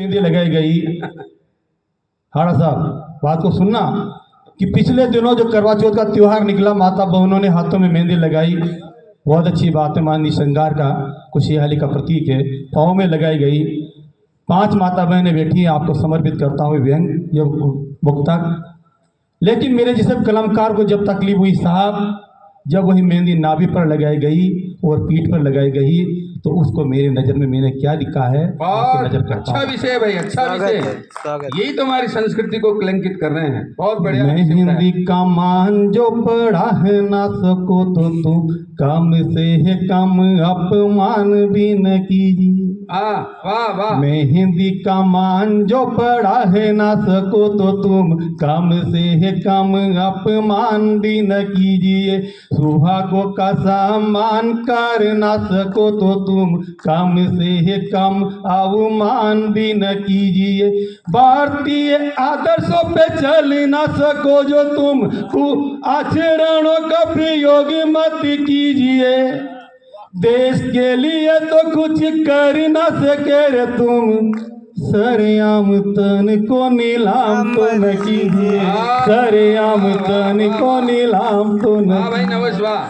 मेहंदी लगाई गई। हाड़ा साहब बात को सुनना कि पिछले दिनों जो करवा चौथ का त्योहार निकला, माता बहनों ने हाथों में मेहंदी लगाई। बहुत अच्छी बात है, माननीय श्रृंगार का खुशहाली का प्रतीक है। पाँव में लगाई गई। 5 माता बहनें बैठी हैं, आपको समर्पित करता हूँ व्यंग ये मुक्तक। लेकिन मेरे जैसे कलमकार को जब तकलीफ हुई साहब, जब वही मेहंदी नाभि पर लगाई गई और पीठ पर लगाई गई, तो उसको मेरी नजर में मैंने क्या लिखा है, बहुत अच्छा विषय भाई, अच्छा विषय। यही तो हमारी संस्कृति को कलंकित कर रहे हैं। बहुत बढ़िया। मैं हिंदी का मान जो पढ़ा है ना सको तो तुम कम से है कम अपमान भी न कीजिए। वाह वाह। मैं हिंदी का मान जो पढ़ा है ना सको तो तुम कम से है कम अपमान भी न कीजिए। सुहागों का सम्मान कर ना सको तो तुम कम से है कम अवमान भी न कीजिए। भारतीय आदर्शों पे चल ना सको जो तुम आचरणों का प्रयोग मत कीजिए। देश के लिए तो कुछ कर ना सके रे तुम, सरेआम तन को नीलाम तो न कीजिए। सरेआम तन को नीलाम तो न। भाई नमस्कार, वाह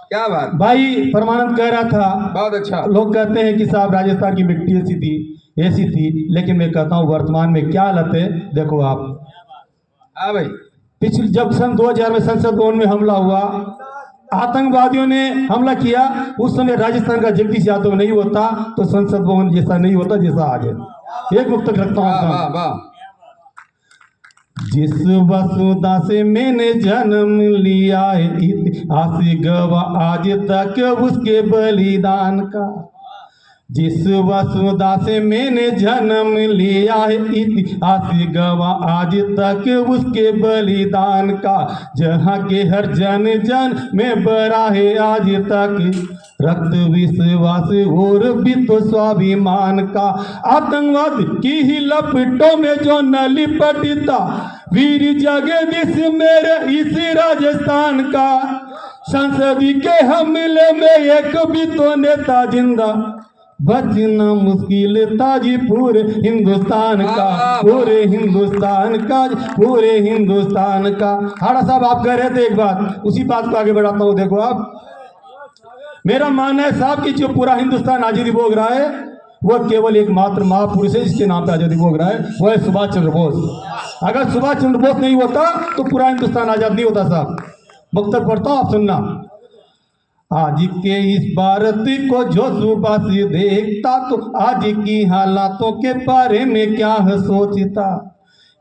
क्या बात। भाई परमानंद कह रहा था, बहुत अच्छा। लोग कहते हैं कि साहब राजस्थान की मिट्टी ऐसी थी, लेकिन मैं कहता हूँ वर्तमान में क्या हालत है देखो आप। भाई पिछले जब सन 2000 में संसद भवन में हमला हुआ, आतंकवादियों ने हमला किया, उस समय राजस्थान का जगदीश यादव नहीं होता तो संसद भवन जैसा नहीं होता जैसा आज है। एक मुक्त रखता हूँ। जिस वसुधा से मैंने जन्म लिया है, इतिहास गवाह आज तक उसके बलिदान का। जिस वसुधा से मैंने जन्म लिया है, इतिहास गवाह आज तक उसके बलिदान का। जहाँ के हर जन जन में बड़ा है आज तक रक्त विश्वास और भी तो स्वाभिमान का। आतंकवाद की ही लपटों में जो न लिपटता, वीर जगदीश मेरे इस राजस्थान का। संसदी के हमले में एक भी तो नेता जिंदा, बचना मुश्किल ताजी पूरे हिंदुस्तान का। पूरे हिंदुस्तान का, पूरे हिंदुस्तान का। हाड़ा साहब आप कह रहे थे एक बात, उसी बात को आगे बढ़ाता हूँ। देखो आप, मेरा मानना है साहब कि जो पूरा हिंदुस्तान आजादी भोग रहा है वो केवल एक मात्र महापुरुष है जिसके नाम पे आजादी भोग रहा है, वो है सुभाष चंद्र बोस। अगर सुभाष चंद्र बोस नहीं होता तो पूरा हिंदुस्तान आजाद नहीं होता साहब। वक्तव्य पढ़ता हूँ, आप सुनना। आज के इस भारत को जो सुबह से देखता तो आज की हालातों के बारे में क्या सोचता।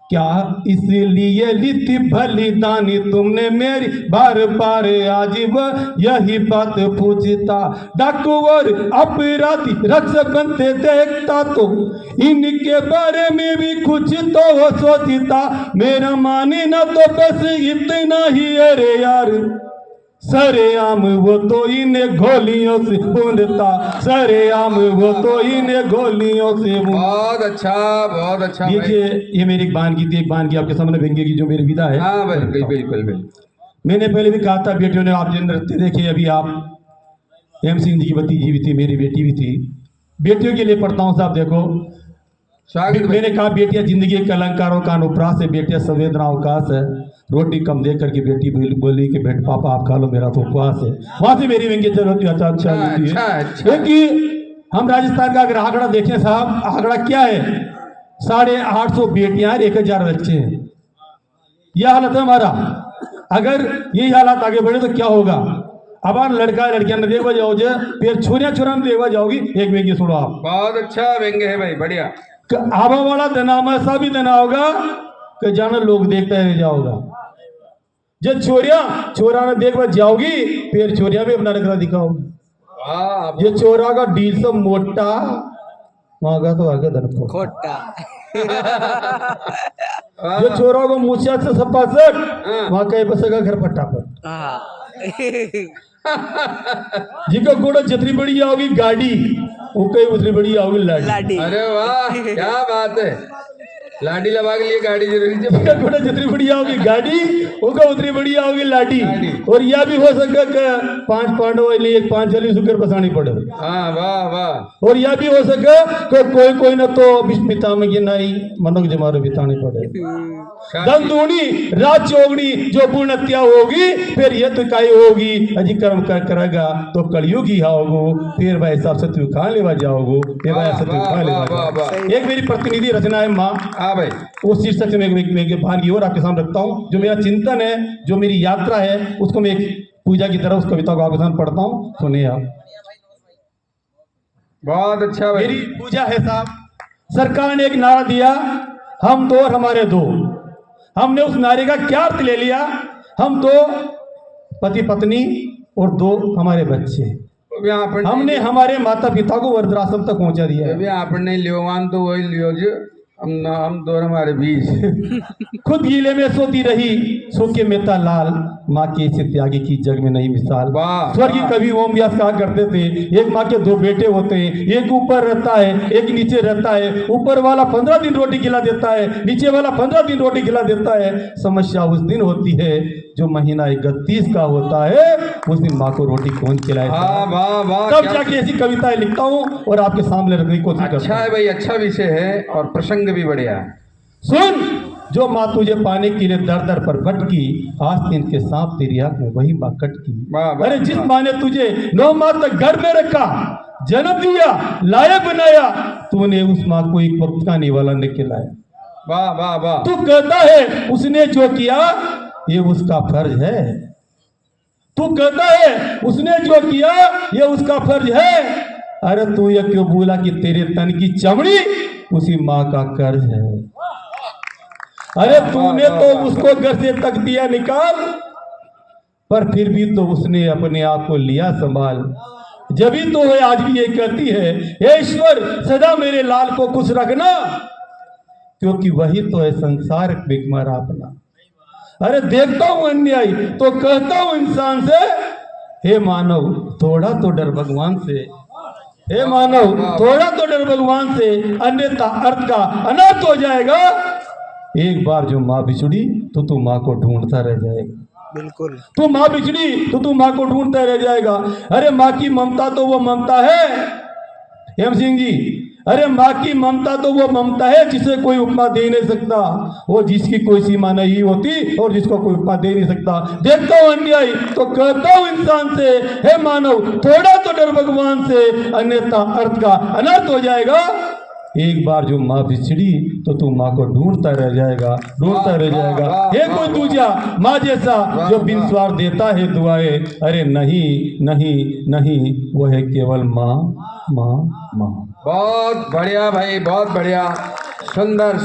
क्या इसलिए लिखी बलिदानी तुमने मेरी बार बार आज वह यही बात पूछता। डाकू और अपराधी रक्षक बनते देखता तो इनके बारे में भी कुछ तो वो सोचता। मेरा माने ना तो बस इतना ही अरे यार, सरेआम वो तो इन्हें गोलियों से भूनता। सरेआम वो तो इन्हें गोलियों से। बहुत अच्छा, बहुत अच्छा। ये मेरी एक बान की थी, एक बान की आपके सामने व्यंग्य की जो मेरी विदा है। हाँ भाई बिल्कुल। मैंने पहले भी कहा था, बेटियों ने आप जो नृत्य देखे, अभी आप एम सिंह जी की भतीजी भी थी, मेरी बेटी भी थी। बेटियों के लिए पढ़ता हूँ साहब, देखो। मैंने कहा बेटियां जिंदगी के अलंकारों का अनुप्रास है, बेटियां संवेदना अवकाश है। रोटी कम दे करके बेटी बोली कि बेट पापा आप खा लो, मेरा तो उपवास है। वहां से मेरी व्यंग्य अच्छा। कि हम राजस्थान का अगर आंकड़ा देखें साहब, आंकड़ा क्या है, 850 बेटियां, 1000 बच्चे हैं। यह हालत है हमारा। अगर यही हालात आगे बढ़े तो क्या होगा। अब आप लड़का लड़कियां न देखा जाओ, फिर छोरियां देखा जाओगी। एक व्यंग्य सुनो आप। बहुत अच्छा व्यंग्य है भाई, बढ़िया। आबा वाला देना में ऐसा भी देना होगा कि जाना लोग देखते रह जाओगा। जब छोरा ने देखकर जाओगी, फिर छोरियां भी अपना नखरा दिखाओगी। ये छोरा का डील सब मोटा मांगा तो आगे धन खोटा। जो छोरा को मुछिया से सब पासट वहां कहीं बसेगा घर फटाफट। जिसका घोड़ा जितनी बड़ी आओगी गाड़ी, वो कहीं उतनी बड़ी आओगी लाडी। अरे वाह क्या बात है। लाडी लगा के लिए गाड़ी जरूरी है उसका घोड़ा जितनी बढ़िया होगी गाड़ी होगा उतनी बढ़िया होगी लाडी। लाडी। और यह भी हो सके कि 5 पांडव लिए 5 जली सुकर बसानी पड़े। हाँ वाह वाह। और यह भी हो सके कि कोई न तो पिता में ये नहीं मनोक जमारे बिताने पड़े। धन दूनी रात चौगनी जो पूर्ण हत्या होगी फिर यह तो काय होगी अजी कर्म करेगा तो कलयुग ही आओगो फिर भाई हिसाब से तू कहाँ लेवा जाओगो फिर भाई ऐसा तू कहाँ लेवा जाओगो। एक मेरी प्रतिनिधि रचना है माँ। हाँ भाई। उस शीर्षक से मैं भान की ओर आपके सामने रखता हूँ। जो मेरा चिंतन है जो मेरी यात्रा है उसको मैं एक पूजा की तरह उस कविता को आपके सामने पढ़ता हूँ। सुनिए आप। बहुत अच्छा भाई। मेरी पूजा है साहब। सरकार ने एक नारा दिया हम दो और हमारे दो। हमने उस नारे का क्या अर्थ ले लिया। हम दो पति पत्नी और 2 हमारे बच्चे। हमने हमारे माता पिता को वृद्धाश्रम तक पहुंचा दिया। आपने लियोवान तो वही लियो जो हम दो हमारे बीच। खुद गीले में सोती रही सो के मेता लाल माँ के से त्यागी की जग में नहीं मिसाल। स्वर्गीय कवि ओम व्यास कहा करते थे एक माँ के 2 बेटे होते हैं, एक ऊपर रहता है एक नीचे रहता है। ऊपर वाला 15 दिन रोटी खिला देता है, नीचे वाला 15 दिन रोटी खिला देता है। समस्या उस दिन होती है जो महीना 31 का होता है उस दिन माँ को रोटी कौन खिलाए। तब जाके ऐसी कविताएं लिखता हूँ और आपके सामने रखने की कोशिश करता हूँ। अच्छा है भाई, अच्छा विषय है और प्रसंग भी बढ़िया है। सुन जो माँ तुझे पाने के लिए दर दर पर भटकी आज दिन के सांप तेरी आंख में वही माँ कटकी। अरे जिस माँ ने तुझे 9 माह तक घर में रखा जन्म दिया लायक बनाया तूने उस माँ को एक वक्त का निवाला ने खिलाया। वाह वाह वाह। तू कहता है उसने जो किया ये उसका फर्ज है। तू कहता है उसने जो किया ये उसका फर्ज है। अरे तू ये क्यों बोला कि तेरे तन की चमड़ी उसी माँ का कर्ज है। अरे तूने तो उसको घर से तक दिया निकाल पर फिर भी तो उसने अपने आप को लिया संभाल। जब भी तो है आज भी ये कहती है हे ईश्वर सदा मेरे लाल को खुश रखना क्योंकि वही तो है संसार बिकमरा अपना। अरे देखता हूं अन्याय तो कहता हूं इंसान से हे मानव थोड़ा तो डर भगवान से। हे मानव थोड़ा तो डर भगवान से अन्यथा अर्थ का अनर्थ हो जाएगा। एक बार जो माँ बिछड़ी तो तू माँ को ढूंढता रह जाएगा। बिल्कुल तू माँ बिछड़ी तो तू माँ को ढूंढता रह जाएगा। अरे माँ की ममता तो वो ममता है हेम सिंह जी। अरे माँ की ममता तो वो ममता है जिसे कोई उपमा दे नहीं सकता। वो जिसकी कोई सीमा नहीं होती और जिसको कोई उपमा दे नहीं सकता। देखता हूँ अन्याय तो कहता हूँ इंसान से हे मानव थोड़ा तो डर भगवान से अन्यथा अर्थ का अनर्थ हो जाएगा। एक बार जो माँ बिछड़ी तो तू माँ को ढूंढता रह जाएगा ढूंढता रह जाएगा। ये कोई दूजा माँ जैसा जो बिन स्वार्थ देता है दुआएं। अरे नहीं नहीं नहीं वो है केवल माँ माँ माँ। बहुत बढ़िया भाई, बहुत बढ़िया, सुंदर।